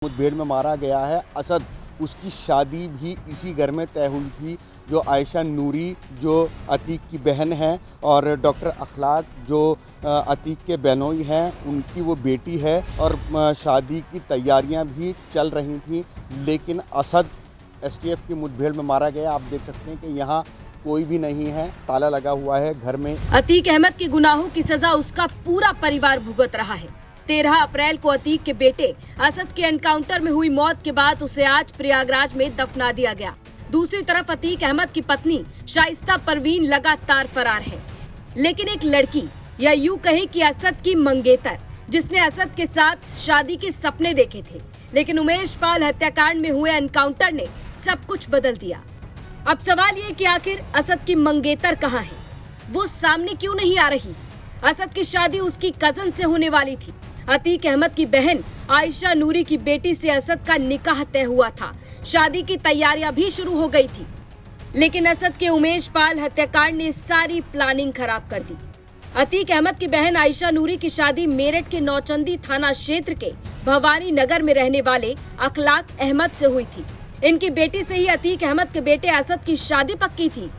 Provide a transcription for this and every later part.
मुठभेड़ में मारा गया है असद, उसकी शादी भी इसी घर में तय हुई थी। जो आयशा नूरी जो अतीक की बहन है और डॉक्टर अखलाक जो अतीक के बहनोई हैं, उनकी वो बेटी है और शादी की तैयारियां भी चल रही थी। लेकिन असद एसटीएफ की मुठभेड़ में मारा गया। आप देख सकते हैं कि यहाँ कोई भी नहीं है, ताला लगा हुआ है घर में। अतीक अहमद के गुनाहों की सजा उसका पूरा परिवार भुगत रहा है। 13 अप्रैल को अतीक के बेटे असद के एनकाउंटर में हुई मौत के बाद उसे आज प्रयागराज में दफना दिया गया। दूसरी तरफ अतीक अहमद की पत्नी शाइस्ता परवीन लगातार फरार है। लेकिन एक लड़की या यूं कहें कि असद की मंगेतर, जिसने असद के साथ शादी के सपने देखे थे, लेकिन उमेश पाल हत्याकांड में हुए एनकाउंटर ने सब कुछ बदल दिया। अब सवाल ये कि आखिर असद की मंगेतर कहाँ है? वो सामने क्यों नहीं आ रही? असद की शादी उसकी कजन से होने वाली थी। अतीक अहमद की बहन आयशा नूरी की बेटी से असद का निकाह तय हुआ था। शादी की तैयारियां भी शुरू हो गई थी, लेकिन असद के उमेश पाल हत्याकांड ने सारी प्लानिंग खराब कर दी। अतीक अहमद की बहन आयशा नूरी की शादी मेरठ के नौचंदी थाना क्षेत्र के भवानी नगर में रहने वाले अखलाक अहमद से हुई थी। इनकी बेटी से ही अतीक अहमद के बेटे असद की शादी पक्की थी।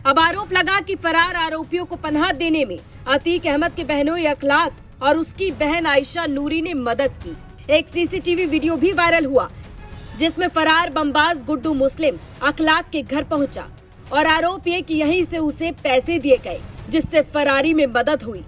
अब आरोप लगा कि फरार आरोपियों को पनाह देने में अतीक अहमद के बहनोई अखलाक और उसकी बहन आयशा नूरी ने मदद की। एक सीसीटीवी वीडियो भी वायरल हुआ, जिसमें फरार बमबाज गुड्डू मुस्लिम अखलाक के घर पहुंचा और आरोप ये कि यहीं से उसे पैसे दिए गए, जिससे फरारी में मदद हुई।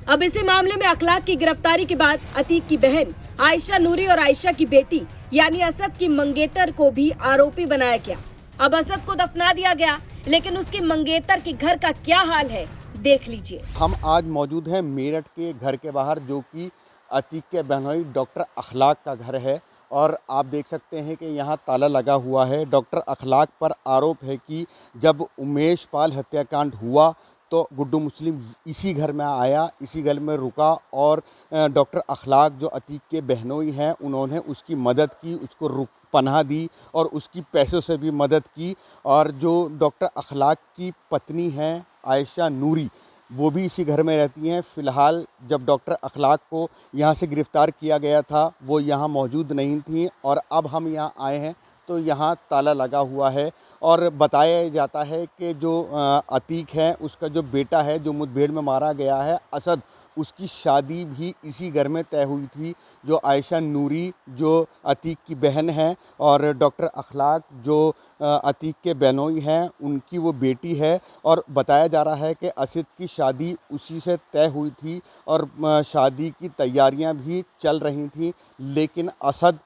अब इसी मामले में अखलाक की गिरफ्तारी के बाद अतीक की बहन आयशा नूरी और आयशा की बेटी यानी असद की मंगेतर को भी आरोपी बनाया गया। अब असद को दफना दिया गया, लेकिन उसकी मंगेतर के घर का क्या हाल है, देख लीजिए। हम आज मौजूद हैं मेरठ के घर के बाहर, जो कि अतीक के बहनोई डॉक्टर अखलाक का घर है और आप देख सकते हैं कि यहाँ ताला लगा हुआ है। डॉक्टर अखलाक पर आरोप है कि जब उमेश पाल हत्याकांड हुआ तो गुड्डू मुस्लिम इसी घर में आया, इसी घर में रुका और डॉक्टर अखलाक जो अतीक के बहनोई हैं, उन्होंने उसकी मदद की, उसको पनाह दी और उसकी पैसों से भी मदद की। और जो डॉक्टर अखलाक की पत्नी हैं आयशा नूरी, वो भी इसी घर में रहती हैं। फ़िलहाल जब डॉक्टर अखलाक को यहाँ से गिरफ़्तार किया गया था, वो यहाँ मौजूद नहीं थी और अब हम यहाँ आए हैं तो यहाँ ताला लगा हुआ है। और बताया जाता है कि जो अतीक है, उसका जो बेटा है जो मुठभेड़ में मारा गया है असद, उसकी शादी भी इसी घर में तय हुई थी। जो आयशा नूरी जो अतीक की बहन है और डॉक्टर अखलाक जो अतीक के बहनोई हैं, उनकी वो बेटी है। और बताया जा रहा है कि असद की शादी उसी से तय हुई थी और शादी की तैयारियां भी चल रही थी। लेकिन असद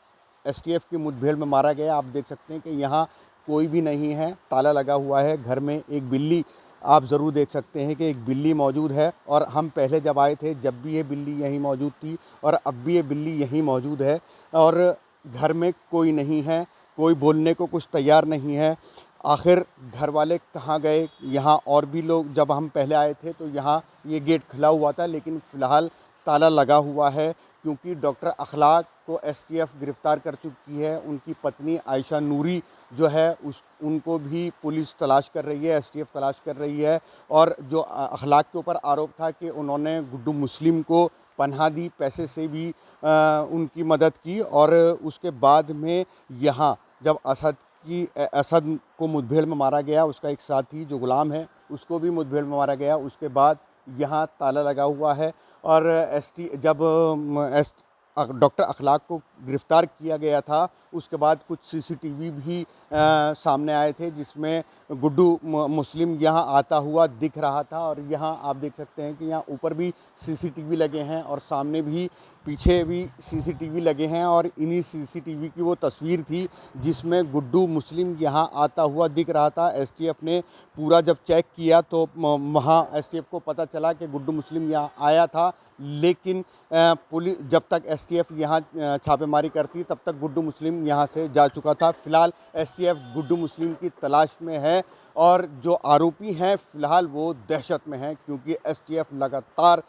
एसटीएफ की मुठभेड़ में मारा गया। आप देख सकते हैं कि यहाँ कोई भी नहीं है, ताला लगा हुआ है घर में। एक बिल्ली आप ज़रूर देख सकते हैं कि एक बिल्ली मौजूद है और हम पहले जब आए थे जब भी ये बिल्ली यहीं मौजूद थी और अब भी ये बिल्ली यहीं मौजूद है। और घर में कोई नहीं है, कोई बोलने को कुछ तैयार नहीं है। आखिर घर वाले कहाँ गए? यहाँ और भी लोग, जब हम पहले आए थे तो यहाँ ये गेट खुला हुआ था, लेकिन फ़िलहाल ताला लगा हुआ है क्योंकि डॉक्टर अखलाक को एसटीएफ गिरफ़्तार कर चुकी है। उनकी पत्नी आयशा नूरी जो है उनको भी पुलिस तलाश कर रही है, एसटीएफ तलाश कर रही है। और जो अखलाक के ऊपर आरोप था कि उन्होंने गुड्डू मुस्लिम को पनाह दी, पैसे से भी उनकी मदद की। और उसके बाद में यहाँ जब असद को मुठभेड़ में मारा गया, उसका एक साथी जो गुलाम है उसको भी मुठभेड़ में मारा गया, उसके बाद यहाँ ताला लगा हुआ है। और जब डॉक्टर अखलाक को गिरफ़्तार किया गया था, उसके बाद कुछ सीसीटीवी भी सामने आए थे जिसमें गुड्डू मुस्लिम यहाँ आता हुआ दिख रहा था। और यहाँ आप देख सकते हैं कि यहाँ ऊपर भी सीसीटीवी लगे हैं और सामने भी, पीछे भी सीसीटीवी लगे हैं। और इन्हीं सीसीटीवी की वो तस्वीर थी जिसमें गुड्डू मुस्लिम यहाँ आता हुआ दिख रहा था। एसटीएफ ने पूरा जब चेक किया तो वहाँ एसटीएफ को पता चला कि गुड्डू मुस्लिम यहाँ आया था, लेकिन पुलिस जब तक एसटीएफ यहाँ छापेमारी करती तब तक गुड्डू मुस्लिम यहाँ से जा चुका था। फ़िलहाल एसटीएफ गुड्डू मुस्लिम की तलाश में है और जो आरोपी हैं फ़िलहाल वो दहशत में हैं क्योंकि एसटीएफ लगातार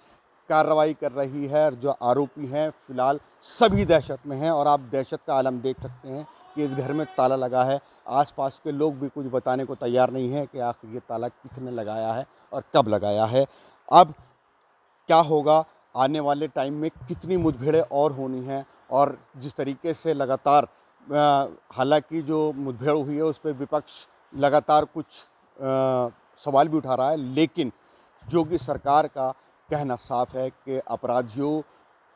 कार्रवाई कर रही है। और जो आरोपी हैं फ़िलहाल सभी दहशत में हैं और आप दहशत का आलम देख सकते हैं कि इस घर में ताला लगा है। आसपास के लोग भी कुछ बताने को तैयार नहीं हैं कि आखिर ये ताला किसने लगाया है और कब लगाया है। अब क्या होगा आने वाले टाइम में कितनी मुठभेड़ें और होनी हैं, और जिस तरीके से लगातार हालांकि जो मुठभेड़ हुई है उस पर विपक्ष लगातार कुछ सवाल भी उठा रहा है, लेकिन योगी सरकार का कहना साफ है कि अपराधियों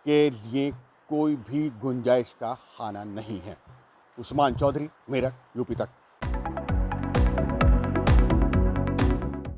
के लिए कोई भी गुंजाइश का खाना नहीं है। उस्मान चौधरी, मेरठ, यूपी तक।